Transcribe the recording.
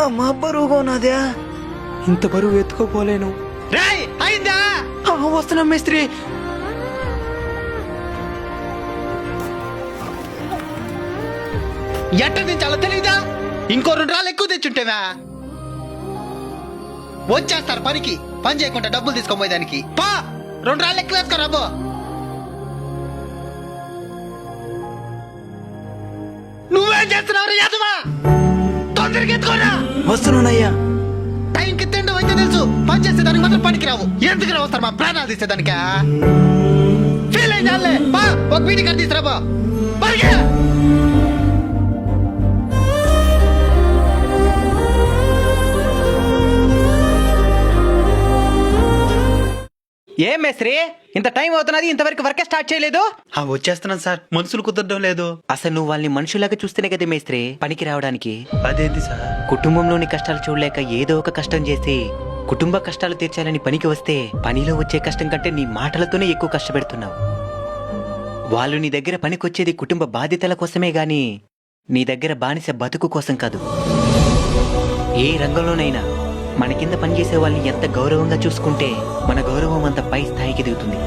అమ్మా బరువుగా ఉన్నదా? ఇంత బరువు ఎత్తుకోపోలేను. అయిందా? వస్తున్నా మేస్త్రి. ఎట్ట దించాలో తెలీదా? ఇంకో 2 రాళ్ళు ఎక్కువ తెచ్చుంటేవా? వచ్చేస్తారు పనికి, పని చేయకుండా డబ్బులు తీసుకోపోయేదానికి. పా 2 రాళ్ళు ఎక్కువ వేసుకోరా అబ్బో. నువ్వేం చేస్తున్నావు యాదవా? తొందరగా ఎత్తుకోరా. వస్తున్నానయ్యా. టైంకి తిండం అయితే తెలుసు, పని చేసేదానికి మాత్రం పనికి రావు. ఎందుకు వస్తారు మా ప్రాణాలు తీసేదానికా? ఫీల్ అయితే బా ఒక వీడి కట్టి తీసురా బా. పరిగే. ఏం మేస్త్రి, ఇంత టైం అవుతున్నది, ఇంతవరకు వర్క్ స్టార్ట్ చేయలేదు? వచ్చేస్తున్నాను సార్, మనుషులు కుదరడం లేదు. అసలు నువ్వు వాళ్ళని మనుషులాగా చూస్తేనే కదా మేస్త్రి పనికి రావడానికి. అదేంటి సార్? కుటుంబంలోని కష్టాలు చూడలేక ఏదో ఒక కష్టం చేసి కుటుంబ కష్టాలు తీర్చాలని పనికి వస్తే పనిలో వచ్చే కష్టం కంటే నీ మాటలతోనే ఎక్కువ కష్టపెడుతున్నావు. వాళ్ళు నీ దగ్గర పనికొచ్చేది కుటుంబ బాధ్యతల కోసమే గాని నీ దగ్గర బానిస బతుకు కోసం కాదు. ఏ రంగంలోనైనా మన కింద పనిచేసే వాళ్ళని ఎంత గౌరవంగా చూసుకుంటే మన గౌరవం అంత పై స్థాయికి దిగుతుంది.